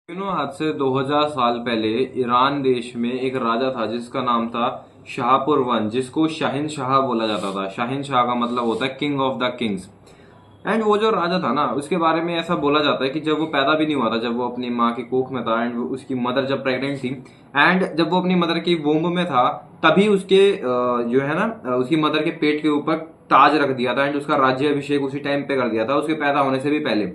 आज से 2000 साल पहले ईरान देश में एक राजा था जिसका नाम था शाहपुर वन, जिसको शाहिन शाह बोला जाता था। शाहिन शाह का मतलब होता है king of the Kings. And वो जो राजा था ना, उसके बारे में ऐसा बोला जाता है कि जब वो पैदा भी नहीं हुआ था, जब वो अपनी माँ की कोख में था, एंड उसकी मदर जब प्रेग्नेंट थी, एंड जब वो अपनी मदर की वोम्ब में था, तभी उसके जो है ना, उसकी मदर के पेट के ऊपर ताज रख दिया था, एंड उसका राज्य अभिषेक उसी टाइम पे कर दिया था, उसके पैदा होने से भी पहले।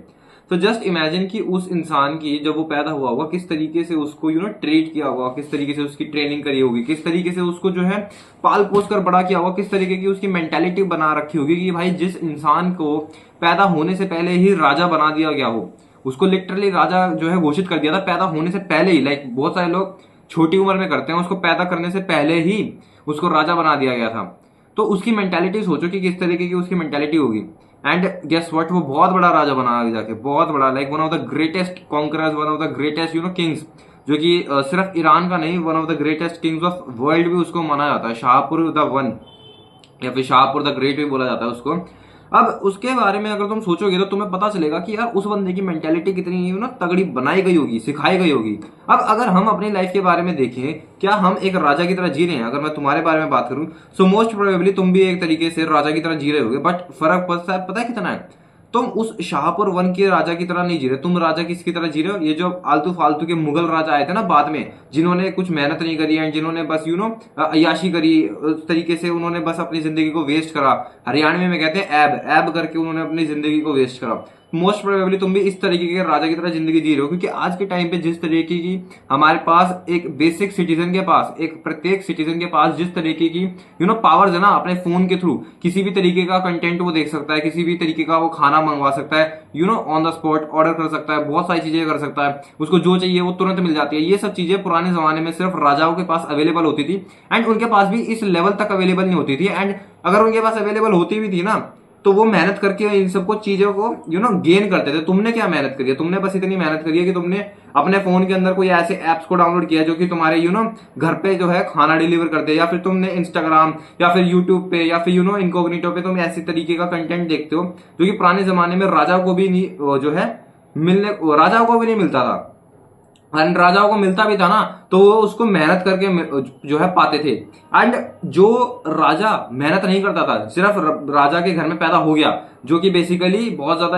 तो जस्ट इमेजिन कि उस इंसान की जब वो पैदा हुआ होगा, किस तरीके से उसको ट्रीट किया होगा, किस तरीके से उसकी ट्रेनिंग करी होगी, किस तरीके से उसको जो है पाल पोस कर बड़ा किया होगा, किस तरीके की उसकी मेंटेलिटी बना रखी होगी कि भाई जिस इंसान को पैदा होने से पहले ही राजा बना दिया गया हो, उसको लिटरली राजा जो है घोषित कर दिया था पैदा होने से पहले ही। लाइक बहुत सारे लोग छोटी उम्र में करते हैं, उसको पैदा करने से पहले ही उसको राजा बना दिया गया था। तो उसकी मेंटेलिटी सोचो कि किस तरीके की उसकी मेंटेलिटी होगी। एंड गेस व्हाट, वो बहुत बड़ा राजा बना आगे जाके, बहुत बड़ा, like one of the greatest conquerors, one of the greatest Kings, जो कि सिर्फ ईरान का नहीं, one of the greatest Kings of world भी उसको माना जाता है। शाहपुर द वन या फिर शाहपुर द ग्रेट भी बोला जाता है उसको। अब उसके बारे में अगर तुम सोचोगे तो तुम्हें पता चलेगा कि यार उस बंदे की मेंटेलिटी कितनी तगड़ी बनाई गई होगी, सिखाई गई होगी। अब अगर हम अपनी लाइफ के बारे में देखें, क्या हम एक राजा की तरह जी रहे हैं? अगर मैं तुम्हारे बारे में बात करूं, सो मोस्ट प्रोबेबली तुम भी एक तरीके से राजा की तरह जी रहे होगे, बट फर्क पता है कितना है? तुम उस शाहपुर वन के राजा की तरह नहीं जी रहे, तुम राजा किसकी तरह जी रहे हो? ये जो आलतू फालतू के मुगल राजा आए थे ना बाद में, जिन्होंने कुछ मेहनत नहीं करी एंड जिन्होंने बस अय्याशी करी, उस तरीके से उन्होंने बस अपनी जिंदगी को वेस्ट करा। हरियाणा में कहते हैं ऐब ऐब करके उन्होंने अपनी जिंदगी को वेस्ट करा। मोस्ट प्रोबेबली तुम भी इस तरीके के राजा की तरह जिंदगी जी रहे हो, क्योंकि आज के टाइम पे जिस तरीके की हमारे पास एक बेसिक सिटीजन के पास, एक प्रत्येक सिटीजन के पास जिस तरीके की पावर्स है ना, अपने फोन के थ्रू किसी भी तरीके का कंटेंट वो देख सकता है, किसी भी तरीके का वो खाना मंगवा सकता है, ऑन द स्पॉट ऑर्डर कर सकता है, बहुत सारी चीजें कर सकता है, उसको जो चाहिए वो तुरंत मिल जाती है। ये सब चीजें पुराने जमाने में सिर्फ राजाओं के पास अवेलेबल होती थी, एंड उनके पास भी इस लेवल तक अवेलेबल नहीं होती थी। एंड अगर उनके पास अवेलेबल होती भी थी ना, तो वो मेहनत करके इन सबको चीजों को गेन करते थे। तुमने क्या मेहनत करी है? तुमने बस इतनी मेहनत करी है कि तुमने अपने फोन के अंदर कोई ऐसे एप्स को डाउनलोड किया जो कि तुम्हारे घर पे जो है खाना डिलीवर करते हैं, या फिर तुमने इंस्टाग्राम या फिर यूट्यूब पे या फिर इनकॉग्निटो पे तुम ऐसी तरीके का कंटेंट देखते हो जो कि पुराने जमाने में राजाओं को भी नहीं जो है राजाओं को भी नहीं मिलता था। एंड राजाओं को मिलता भी था ना, तो वो उसको मेहनत करके जो है पाते थे। एंड जो राजा मेहनत नहीं करता था, सिर्फ राजा के घर में पैदा हो गया, जो कि बेसिकली बहुत ज्यादा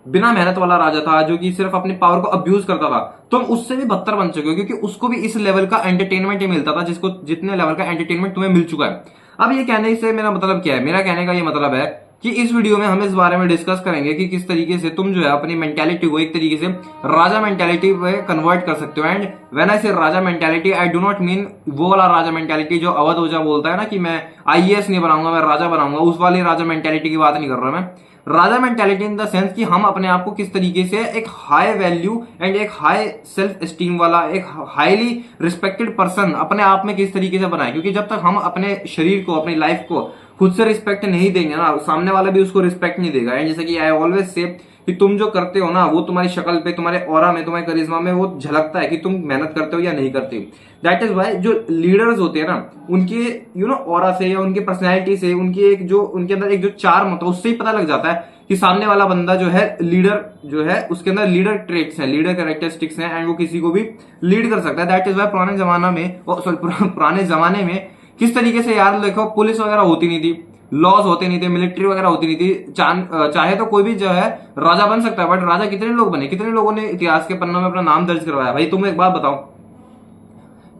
बिना मेहनत वाला राजा था, जो कि सिर्फ अपनी पावर को अब्यूज करता था, तुम उससे भी बदतर बन चुके हो, क्योंकि उसको भी इस लेवल का एंटरटेनमेंट ही मिलता था जिसको जितने लेवल का एंटरटेनमेंट तुम्हें मिल चुका है। अब ये कहने से मेरा मतलब क्या है? मेरा कहने का ये मतलब है कि इस वीडियो में हम इस बारे में डिस्कस करेंगे कि किस तरीके से तुम जो है अपनी मेंटालिटी को एक तरीके से राजा मेंटालिटी पे कन्वर्ट कर सकते हो। And when I say raja mentality, I do not mean वो वाला राजा मेंटालिटी जो अवध ओझा बोलता है ना कि मैं आईएएस नहीं बनाऊंगा, मैं राजा बनाऊंगा, उस वाली राजा मेंटालिटी की बात नहीं कर रहा मैं। राजा मेंटालिटी इन द सेंस कि हम अपने आप को किस तरीके से एक हाई वैल्यू एंड एक हाई सेल्फ एस्टीम वाला, एक हाईली रिस्पेक्टेड पर्सन अपने आप में किस तरीके से बनाए। क्योंकि जब तक हम अपने शरीर को, अपनी लाइफ को खुद से रिस्पेक्ट नहीं देंगे ना, सामने वाला भी उसको रिस्पेक्ट नहीं देगा। एंड जैसे कि आई ऑलवेज से कि तुम जो करते हो ना, वो तुम्हारी शक्ल पे, तुम्हारे ऑरा में, तुम्हारे करिश्मा में वो झलकता है कि तुम मेहनत करते हो या नहीं करते। दैट इज वाई जो लीडर्स होते हैं ना, उनके ऑरा से या उनकी पर्सनैलिटी से, उनके अंदर एक जो चार्म होता है, उससे ही पता लग जाता है कि सामने वाला बंदा जो है लीडर जो है, उसके अंदर लीडर ट्रेट्स हैं, लीडर कैरेक्टरिस्टिक्स हैं, एंड वो किसी को भी लीड कर सकता है। दैट इज वाई पुराने जमाने में किस तरीके से यार देखो, पुलिस वगैरह होती नहीं थी, लॉज होते नहीं थे, मिलिट्री वगैरह होती नहीं थी, चाहे तो कोई भी जो है राजा बन सकता है। बट राजा कितने लोग बने, कितने लोगों ने इतिहास के पन्नों में अपना नाम दर्ज करवाया? भाई तुम एक बात बताओ,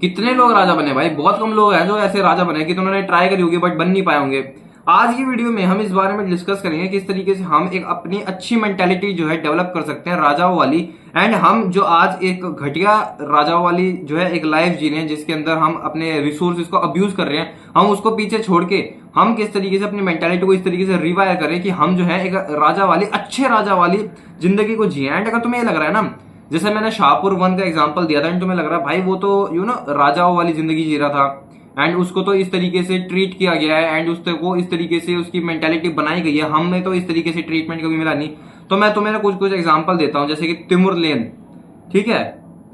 कितने लोग राजा बने? भाई बहुत कम लोग हैं जो ऐसे राजा बने कि तुमने ट्राई करी होगी बट बन नहीं पाए होंगे। आज की वीडियो में हम इस बारे में डिस्कस करेंगे किस तरीके से हम एक अपनी अच्छी मेंटालिटी जो है डेवलप कर सकते हैं राजाओं वाली। एंड हम जो आज एक घटिया राजाओं वाली जो है एक लाइफ जी रहे हैं, जिसके अंदर हम अपने रिसोर्सेज को अब्यूज कर रहे हैं, हम उसको पीछे छोड़ के हम किस तरीके से अपनी मेंटालिटी को इस तरीके से रिवायर करें कि हम जो है एक राजा वाली, अच्छे राजा वाली जिंदगी को जिए। एंड अगर तुम्हें ये लग रहा है ना, जैसे मैंने शाहपुर वन का एग्जाम्पल दिया था, एंड तुम्हें लग रहा है भाई वो तो राजाओं वाली जिंदगी जी रहा था, एंड उसको तो इस तरीके से ट्रीट किया गया है, एंड उसको इस तरीके से उसकी मेंटालिटी बनाई गई है, हमें तो इस तरीके से ट्रीटमेंट कभी मिला नहीं। तो मैं तुम्हें कुछ एग्जांपल देता हूं, जैसे कि तिमुर लेन, ठीक है,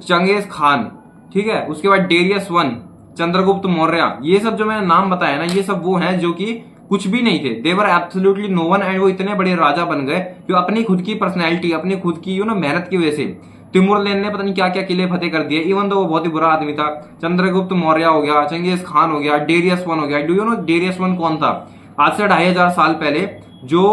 चंगेज खान, ठीक है, उसके बाद डेरियस वन, चंद्रगुप्त मौर्य, ये सब जो मैंने नाम बताया ना, ये सब वो हैं जो कि कुछ भी नहीं थे, देवर एब्सोल्युटली नो वन। एंड वो इतने बड़े राजा बन गए जो अपनी खुद की पर्सनैलिटी, अपनी खुद की मेहनत की वजह से, तिमुरलेन ने पता नहीं क्या क्या किले फतेह कर दिए, इवन तो वो बहुत ही बुरा आदमी था। चंद्रगुप्त मौर्य हो गया, चंगेज खान हो गया, डेरियस वन हो गया। Do you know Darius one कौन था? आज से 2500 साल पहले जो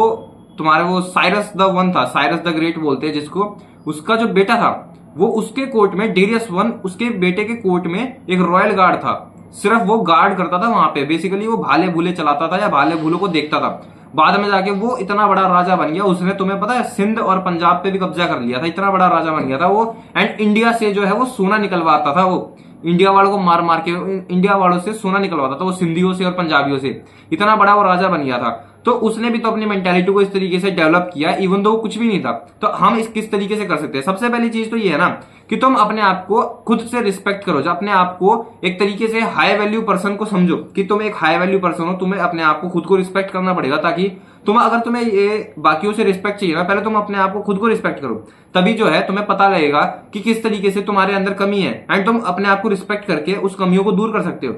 तुम्हारे वो साइरस द वन था, साइरस द ग्रेट बोलते हैं जिसको, उसका जो बेटा था वो उसके कोर्ट में, डेरियस वन उसके बेटे के कोर्ट में एक रॉयल गार्ड था, सिर्फ वो गार्ड करता था वहां पे। बेसिकली वो भाले भूले चलाता था या भाले भूलों को देखता था। बाद में जाके वो इतना बड़ा राजा बन गया, उसने तुम्हें पता है सिंध और पंजाब पे भी कब्जा कर लिया था, इतना बड़ा राजा बन गया था वो। एंड इंडिया से जो है वो सोना निकलवाता था, वो इंडिया वालों को मार मार के इंडिया वालों से सोना निकलवाता था वो, सिंधियों से और पंजाबियों से। इतना बड़ा वो राजा बन गया था। तो उसने भी तो अपनी मेंटालिटी को इस तरीके से डेवलप किया, इवन दो कुछ भी नहीं था। तो हम इस किस तरीके से कर सकते हैं? सबसे पहली चीज तो ये है ना कि तुम अपने आप को खुद से रिस्पेक्ट करो, जो अपने आप को एक तरीके से हाई वैल्यू पर्सन को समझो कि तुम एक हाई वैल्यू पर्सन हो, तुम्हें अपने आप को खुद को रिस्पेक्ट करना पड़ेगा। ताकि अगर तुम्हें ये बाकियों से रिस्पेक्ट चाहिए ना, पहले तुम अपने आप को खुद को रिस्पेक्ट करो, तभी जो है तुम्हें पता लगेगा कि किस तरीके से तुम्हारे अंदर कमी है, एंड तुम अपने आप को रिस्पेक्ट करके उस कमियों को दूर कर सकते हो।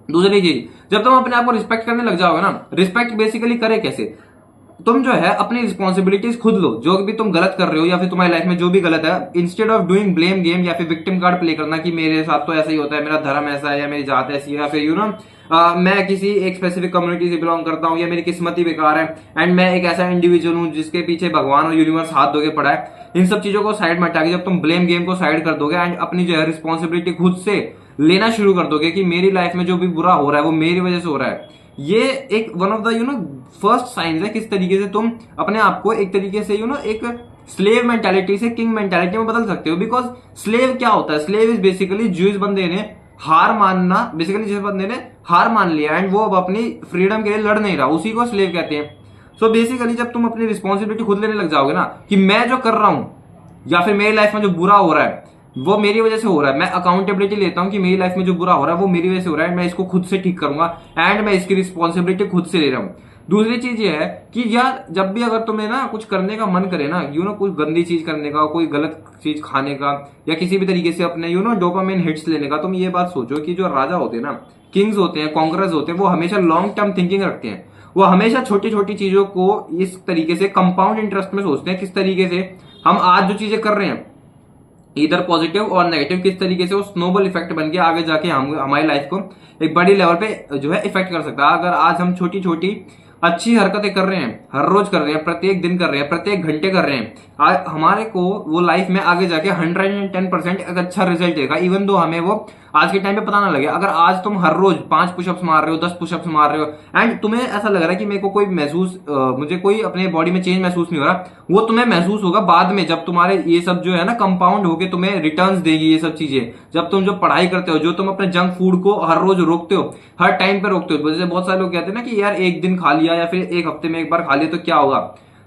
दूसरी चीज, जब तुम अपने आप को रिस्पेक्ट करने लग जाओगे ना, रिस्पेक्ट बेसिकली करे कैसे? तुम जो है अपनी रिस्पॉन्सिबिलिटीज खुद लो। जो भी तुम गलत कर रहे हो या फिर तुम्हारी लाइफ में जो भी गलत है, instead of doing blame game या फिर विक्टिम कार्ड प्ले करना कि मेरे साथ तो ऐसा ही होता है, मेरा धर्म ऐसा है या मेरी जात ऐसी है, या फिर मैं किसी एक स्पेसिफिक कम्युनिटी से बिलोंग करता हूँ या मेरी किस्मत ही बेकार है, एंड मैं एक ऐसा इंडिविजुअल हूँ जिसके पीछे भगवान और यूनिवर्स हाथ धोके पड़ा है। इन सब चीजों को साइड में हटा के जब तुम ब्लेम गेम को साइड कर दोगे एंड अपनी जो है रिस्पॉन्सिबिलिटी खुद से लेना शुरू कर दोगे कि मेरी लाइफ में जो भी बुरा हो रहा है वो मेरी वजह से हो रहा है, ये एक one of the first science है किस तरीके से तुम अपने आप को एक तरीके से एक स्लेव मेंटालिटी से किंग मेंटालिटी में बदल सकते हो। बिकॉज स्लेव क्या होता है? स्लेव इज बेसिकली जिस बंदे ने हार मानना, बेसिकली जिस बंदे ने हार मान लिया एंड वो अब अपनी फ्रीडम के लिए लड़ नहीं रहा, उसी को स्लेव कहते हैं। सो बेसिकली जब तुम अपनी रिस्पॉन्सिबिलिटी खुद लेने लग जाओगे ना कि मैं जो कर रहा हूं या फिर मेरी लाइफ में जो बुरा हो रहा है वो मेरी वजह से हो रहा है, मैं अकाउंटेबिलिटी लेता हूं कि मेरी लाइफ में जो बुरा हो रहा है वो मेरी वजह से हो रहा है, मैं इसको खुद से ठीक करूंगा एंड मैं इसकी रिस्पॉन्सिबिलिटी खुद से ले रहा हूं। दूसरी चीज ये है कि यार जब भी अगर तुम्हें ना कुछ करने का मन करे ना, कुछ गंदी चीज करने का, कोई गलत चीज खाने का या किसी भी तरीके से अपने डोपामिन हिट्स लेने का, तुम ये बात सोचो कि जो राजा होते हैं ना, किंग्स होते हैं, कॉन्करर्स होते हैं, वो हमेशा लॉन्ग टर्म थिंकिंग रखते हैं। वो हमेशा छोटी छोटी चीजों को इस तरीके से कंपाउंड इंटरेस्ट में सोचते हैं, किस तरीके से हम आज जो चीजें कर रहे हैं इधर पॉजिटिव और नेगेटिव, किस तरीके से वो स्नोबॉल इफेक्ट बन के आगे जाके हमारी लाइफ को एक बड़ी लेवल पे जो है इफेक्ट कर सकता है। अगर आज हम छोटी छोटी अच्छी हरकतें कर रहे हैं, हर रोज कर रहे हैं, प्रत्येक दिन कर रहे हैं, प्रत्येक घंटे कर रहे हैं, हमारे को वो लाइफ में आगे जाके 110% एक अच्छा रिजल्ट देगा, इवन दो हमें वो आज के टाइम पे पता ना लगे। अगर आज तुम हर रोज 5 पुशअप्स मार रहे हो, 10 पुशअप्स मार रहे हो एंड तुम्हें ऐसा लग रहा है कि मेरे को कोई मुझे कोई अपने बॉडी में चेंज महसूस नहीं हो रहा, वो तुम्हें महसूस होगा बाद में जब तुम्हारे ये सब जो है ना कंपाउंड होके तुम्हें रिटर्न्स देगी ये सब चीजें। जब तुम जो पढ़ाई करते हो, जो तुम अपने जंक फूड को हर रोज रोकते हो, हर टाइम पे रोकते हो, जैसे बहुत सारे लोग कहते हैं ना कि यार एक दिन खा लिया या फिर एक हफ्ते में एक बार खा लिया तो क्या होगा।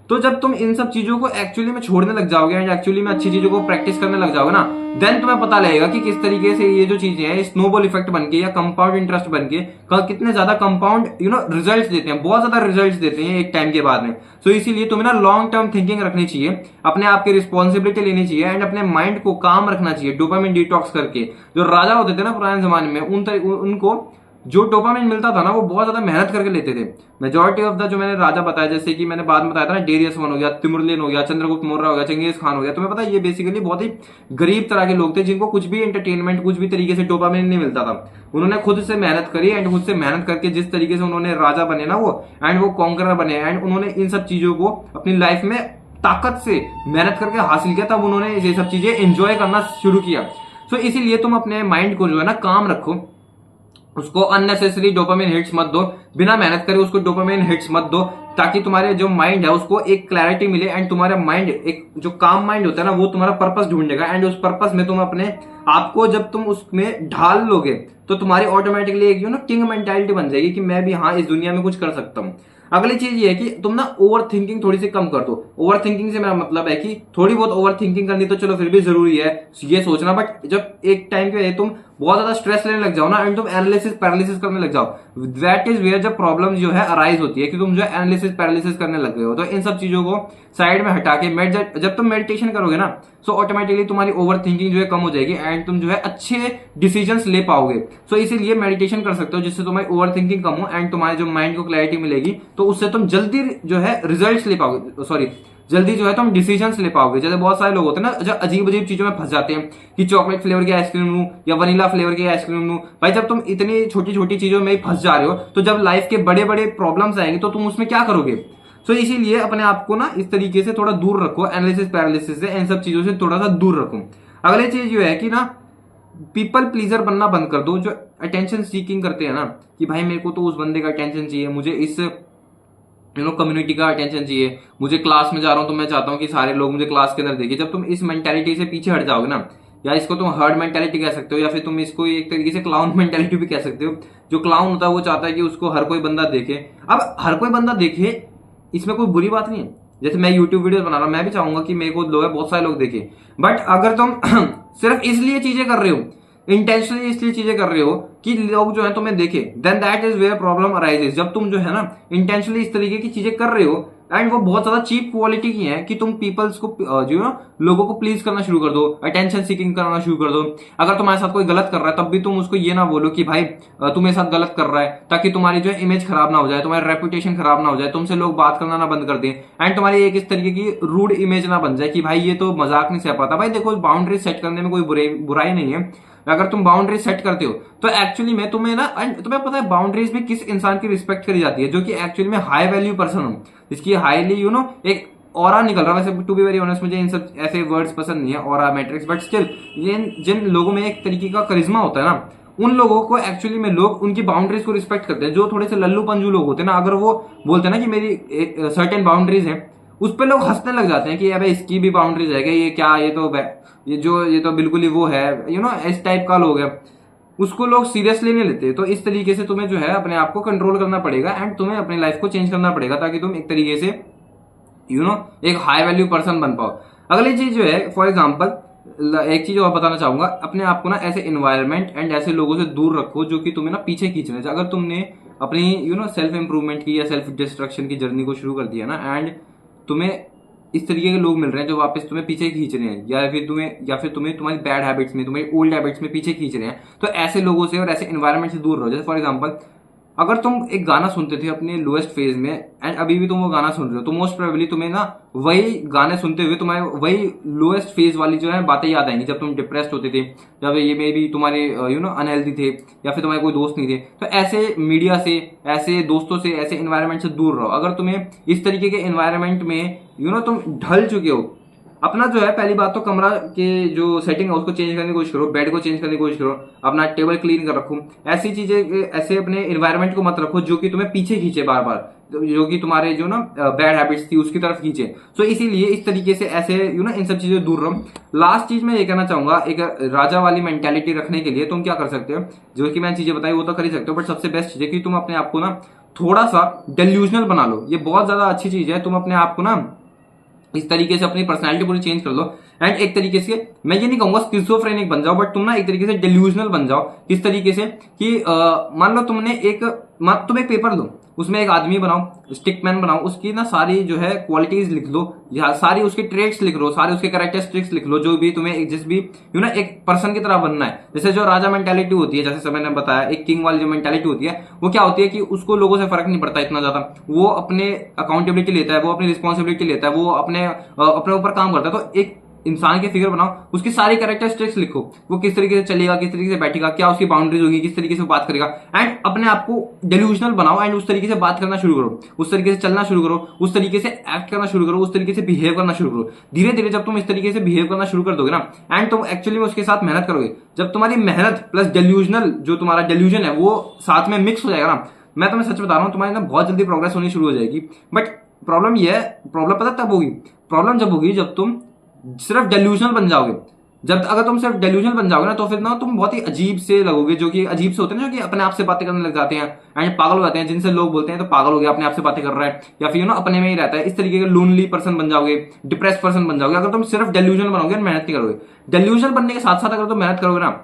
तो जब तुम इन सब चीजों को एक्चुअली में छोड़ने लग जाओगे एंड एक्चुअली में अच्छी चीजों को प्रैक्टिस करने लग जाओगे ना, देन तुम्हें पता लगेगा कि किस तरीके से ये जो चीजें हैं स्नोबॉल इफेक्ट बनके या कंपाउंड इंटरेस्ट बनके कितने ज्यादा कंपाउंड रिजल्ट्स देते हैं, बहुत ज्यादा रिजल्ट्स देते हैं एक टाइम के बाद में। सो इसीलिए तुम्हें ना लॉन्ग टर्म थिंकिंग रखनी चाहिए, अपने आप की रिस्पॉन्सिबिलिटी लेनी चाहिए एंड अपने माइंड को काम रखना चाहिए डोपामिन डिटॉक्स करके। जो राजा होते थे ना पुराने जमाने में, उनको जो डोपामिन मिलता था ना वो बहुत ज्यादा मेहनत करके लेते थे। मेजॉरिटी ऑफ द जो मैंने राजा बताया, जैसे कि मैंने बाद में बताया था ना, डेरियस वन हो गया, तिमुरलेन हो गया, चंद्रगुप्त मौर्य हो गया, चंगेज खान हो गया, तुम्हें पता है ये बेसिकली बहुत ही गरीब तरह के लोग थे जिनको कुछ भी एंटरटेनमेंट, कुछ भी तरीके से डोपामिन नहीं मिलता था। उन्होंने खुद से मेहनत करी एंड खुद से मेहनत करके जिस तरीके से उन्होंने राजा बने ना वो, एंड वो कॉन्करर बने एंड उन्होंने इन सब चीजों को अपनी लाइफ में ताकत से मेहनत करके हासिल किया, तब उन्होंने ये सब चीजें एंजॉय करना शुरू किया। सो इसीलिए तुम अपने माइंड को जो है ना काम रखो, उसको अननेसेसरी डोपामिन हिट्स मत दो, बिना मेहनत करे उसको डोपामिन हिट्स मत दो, ताकि तुम्हारे जो माइंड है उसको एक क्लैरिटी मिले एंड तुम्हारा माइंड, एक जो काम माइंड होता है ना, वो तुम्हारा पर्पस ढूंढेगा एंड उस पर्पस में तुम अपने आपको जब तुम उसमें ढाल लोगे तो तुम्हारी ऑटोमेटिकली एक किंग मेंटालिटी बन जाएगी कि मैं भी हाँ इस दुनिया में कुछ कर सकता हूँ। अगली चीज ये है कि तुम ना ओवर थिंकिंग थोड़ी सी कम कर दो। ओवर थिंकिंग से मेरा मतलब है कि थोड़ी बहुत ओवर थिंकिंग करनी तो चलो फिर भी जरूरी है ये सोचना, बट जब एक टाइम पे तुम बहुत ज्यादा स्ट्रेस लेने लग जाओ ना एंड तुम एनालिसिस पैरालिसिस करने लग जाओ, दैट इज वेयर जब प्रॉब्लम जो है अराइज होती है कि तुम जो एनालिसिस पैरालिसिस करने लग गए हो। तो इन सब चीजों को साइड में हटा के जब तुम मेडिटेशन करोगे ना, सो ऑटोमेटिकली तुम्हारी ओवर थिंकिंग जो है कम हो जाएगी एंड तुम जो है अच्छे डिसीजंस ले पाओगे। सो इसीलिए मेडिटेशन कर सकते हो जिससे तुम्हारी ओवर थिंकिंग कम हो एंड तुम्हारे जो माइंड को क्लैरिटी मिलेगी, तो उससे तुम जल्दी जो है रिजल्ट्स ले पाओगे, जल्दी जो है तुम डिसीजंस ले पाओगे। जैसे बहुत सारे लोग होते हैं ना जो अजीब अजीब चीजों में फंस जाते हैं कि चॉकलेट फ्लेवर की आइसक्रीम लूं या वनीला फ्लेवर की आइसक्रीम लूं। भाई जब तुम इतनी छोटी छोटी चीजों में फंस जा रहे हो तो जब लाइफ के बड़े बड़े प्रॉब्लम्स आएंगे तो तुम उसमें क्या करोगे। सो इसीलिए अपने आप को ना इस तरीके से थोड़ा दूर रखो, एनालिसिस पैरालिसिस से, इन सब चीजों से थोड़ा सा दूर रखो। अगली चीज जो है कि ना पीपल प्लीजर बनना बंद कर दो। जो अटेंशन सीकिंग करते हैं ना कि भाई मेरे को तो उस बंदे का अटेंशन चाहिए, मुझे इस कम्युनिटी का अटेंशन चाहिए, मुझे क्लास में जा रहा हूं तो मैं चाहता हूं कि सारे लोग मुझे क्लास के अंदर देखें। जब तुम इस मेंटेलिटी से पीछे हट जाओगे ना, या इसको तुम हर्ड मेंटेलिटी कह सकते हो, या फिर तुम इसको एक तरीके से क्लाउन मेंटेलिटी भी कह सकते हो। जो क्लाउन होता है वो चाहता है कि उसको हर कोई बंदा देखे। अब हर कोई बंदा देखे इसमें कोई बुरी बात नहीं है। जैसे मैं यूट्यूब वीडियो बना रहा हूं, मैं भी चाहूंगा कि मेरे को लोग बहुत सारे लोग देखे, बट अगर तुम सिर्फ इसलिए चीजें कर रहे हो, इंटेंशनली इसलिए चीजें कर रहे हो कि लोग जो है तुम्हें देखे, then that is where problem arises. जब तुम जो है ना इंटेंशनली इस तरीके की चीजें कर रहे हो एंड वो बहुत ज्यादा चीप क्वालिटी की है कि तुम पीपल्स को जो है लोगों को प्लीज करना शुरू कर दो, अटेंशन सीकिंग करना शुरू कर दो। अगर तुम्हारे साथ कोई गलत कर रहा है तब भी तुम उसको ये ना बोलो कि भाई तू मेरे साथ गलत कर रहा है, ताकि तुम्हारी जो है इमेज खराब ना हो जाए, तुम्हारी रेपुटेशन खराब ना हो जाए, तुमसे लोग बात करना ना बंद कर दें एंड तुम्हारी एक इस तरीके की रूड इमेज ना बन जाए कि भाई ये तो मजाक नहीं सह पाता। भाई देखो बाउंड्री सेट करने में कोई बुराई नहीं है। अगर तुम बाउंड्री सेट करते हो तो एक्चुअली में तुम्हें ना, तुम्हें पता है बाउंड्रीज में किस इंसान की रिस्पेक्ट करी जाती है, जो कि एक्चुअली में हाई वैल्यू पर्सन हो, जिसकी हाईली एक ऑरा निकल रहा है। वैसे टू बी वेरी ऑनेस्ट मुझे इन सब ऐसे वर्ड्स पसंद नहीं है, ऑरा मैट्रिक्स, बट स्टिल जिन लोगों में एक तरीके का करिश्मा होता है ना, उन लोगों को एक्चुअली में लोग उनकी बाउंड्रीज को रिस्पेक्ट करते हैं। जो थोड़े से लल्लू पंजू लोग होते हैं ना, अगर वो बोलते हैं ना कि मेरी सर्टेन बाउंड्रीज है, उस पर लोग हंसने लग जाते हैं कि अबे इसकी भी बाउंड्रीज है, ये क्या, ये तो बिल्कुल ही वो है, इस टाइप का लोग है, उसको लोग सीरियसली नहीं लेते। तो इस तरीके से तुम्हें जो है अपने आप को कंट्रोल करना पड़ेगा एंड तुम्हें अपनी लाइफ को चेंज करना पड़ेगा, ताकि तुम एक तरीके से एक हाई वैल्यू पर्सन बन पाओ। अगली चीज जो है, फॉर एग्जाम्पल एक चीज और बताना चाहूंगा, अपने आप को ना ऐसे इन्वायरमेंट एंड ऐसे लोगों से दूर रखो जो कि तुम्हें ना पीछे खींच रहे हैं। अगर तुमने अपनी सेल्फ इंप्रूवमेंट की या सेल्फ डिस्ट्रक्शन की जर्नी को शुरू कर दिया ना एंड तुम्हें इस तरीके के लोग मिल रहे हैं जो वापस तुम्हें पीछे खींच रहे हैं, या फिर तुम्हें तुम्हारी बैड हैबिट्स में, तुम्हारी ओल्ड हैबिट्स में पीछे खींच रहे हैं, तो ऐसे लोगों से और ऐसे एनवायरनमेंट से दूर रहो। जैसे फॉर एग्जांपल अगर तुम एक गाना सुनते थे अपने लोएस्ट फेज में एंड अभी भी तुम वो गाना सुन रहे हो, तो मोस्ट प्रोबेबली तुम्हें ना वही गाने सुनते हुए तुम्हारे वही लोएस्ट फेज वाली जो है बातें याद आएंगी, जब तुम डिप्रेस्ड होते थे, जब ये मे भी तुम्हारे अनहेल्दी थे, या फिर तुम्हारे कोई दोस्त नहीं थे। तो ऐसे मीडिया से, ऐसे दोस्तों से, ऐसे एनवायरनमेंट से दूर रहो। अगर तुम्हें इस तरीके के एनवायरनमेंट में तुम ढल चुके हो, अपना जो है पहली बात तो कमरा के जो सेटिंग है उसको चेंज करने की कोशिश करो, बेड को चेंज करने की कोशिश करो, अपना टेबल क्लीन कर रखो। ऐसी चीजें, ऐसे अपने एनवायरनमेंट को मत रखो जो कि तुम्हें पीछे खींचे बार बार, जो कि तुम्हारे बैड हैबिट्स थी उसकी तरफ खींचे। सो इसीलिए इस तरीके से ऐसे इन सब चीजों से दूर रहो। लास्ट चीज मैं ये कहना चाहूंगा, एक राजा वाली मेंटेलिटी रखने के लिए तुम क्या कर सकते हो, जो कि मैंने चीजें बताई वो तो कर ही सकते हो, बट सबसे बेस्ट चीज है कि तुम अपने आप को ना थोड़ा सा डेल्यूजनल बना लो। ये बहुत ज्यादा अच्छी चीज है। तुम अपने आप को ना इस तरीके से अपनी पर्सनैलिटी पूरी चेंज कर लो एंड एक तरीके से, मैं ये नहीं कहूंगा स्किज़ोफ्रेनिक बन जाओ, बट तुम ना एक तरीके से डेल्यूजनल बन जाओ। इस तरीके से कि मान लो तुम एक पेपर लो, उसमें एक आदमी बनाओ, स्टिकमैन बनाओ, उसकी ना सारी जो है क्वालिटीज लिख लो, या सारी उसके ट्रेट्स लिख लो, सारे उसके कैरेक्टरिस्टिक्स लिख लो, जो भी तुम्हें जिस भी एक पर्सन की तरह बनना है। जैसे जो राजा मेंटालिटी होती है, जैसे मैंने बताया, एक किंग वाली जो मेंटालिटी होती है, वो क्या होती है कि उसको लोगों से फर्क नहीं पड़ता इतना ज्यादा, वो अपने अकाउंटेबिलिटी लेता है, वो अपनी रिस्पॉन्सिबिलिटी लेता है, वो अपने ऊपर काम करता है। तो एक इंसान की फिगर बनाओ, उसकी सारी कैरेक्टरिस्टिक्स लिखो, वो किस तरीके से चलेगा, किस तरीके से बैठेगा, क्या उसकी बाउंड्रीज होगी, किस तरीके से बात करेगा, एंड अपने आप को डेल्यूजनल बनाओ एंड उस तरीके से बात करना शुरू करो, उस तरीके से चलना शुरू करो, उस तरीके से एक्ट करना शुरू करो, उस तरीके से बिहेव करना शुरू करो। धीरे धीरे जब तुम इस तरीके से बिहेव करना शुरू कर दोगे ना एंड तुम एक्चुअली में उसके साथ मेहनत करोगे, जब तुम्हारी मेहनत प्लस डेल्यूजनल जो तुम्हारा डेल्यूजन है वो साथ में मिक्स हो जाएगा ना, मैं तुम्हें सच बता रहा हूं, तुम्हारी ना बहुत जल्दी प्रोग्रेस होनी शुरू हो जाएगी। बट प्रॉब्लम पता तब होगी, प्रॉब्लम जब होगी जब तुम सिर्फ डेल्यूजनल बन जाओगे। अगर तुम सिर्फ डेल्यूजनल बन जाओगे ना, तो फिर ना तुम बहुत ही अजीब से लगोगे, जो कि अजीब से होते हैं ना, जो कि अपने आप से बातें करने लग जाते हैं एंड पागल हो जाते हैं, जिनसे लोग बोलते हैं तो पागल हो गया, अपने आप से बातें कर रहा है, या फिर अपने में ही रहता है। इस तरीके के लोनली पर्सन बन जाओगे, डिप्रेस पर्सन बन जाओगे, अगर तुम सिर्फ डेल्यूजनल बनोगे, मेहनत नहीं करोगे। डेल्यूजनल बनने के साथ साथ अगर तुम मेहनत करोगे ना,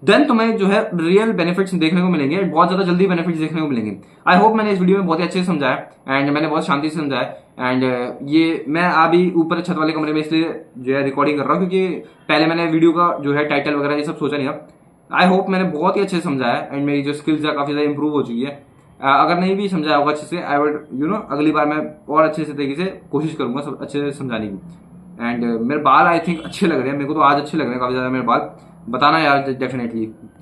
देन तुम्हें जो है रियल बेनिफिट्स देखने को मिलेंगे, बहुत ज्यादा जल्दी बेनिफिट्स देखने को मिलेंगे। आई होप मैंने इस वीडियो में बहुत ही अच्छे से समझाया एंड मैंने बहुत शांति से समझाया एंड ये मैं अभी ऊपर छत वाले कमरे में इसलिए जो है रिकॉर्डिंग कर रहा हूँ, क्योंकि पहले मैंने वीडियो का जो है टाइटल वगैरह ये सब सोचा नहीं था। आई होप मैंने बहुत ही अच्छे से समझाया एंड मेरी जो स्किल्स है काफी ज्यादा इंप्रूव हो चुकी है अगर नहीं भी समझाया होगा अच्छे से, आई वुड अगली बार मैं और अच्छे से तरीके से कोशिश करूंगा सब अच्छे से समझाने की। एंड मेरे बाल आई थिंक अच्छे लग रहे हैं, मेरे को तो आज अच्छे लग रहे हैं काफी ज्यादा मेरे बाल। बताना यार डेफिनेटली।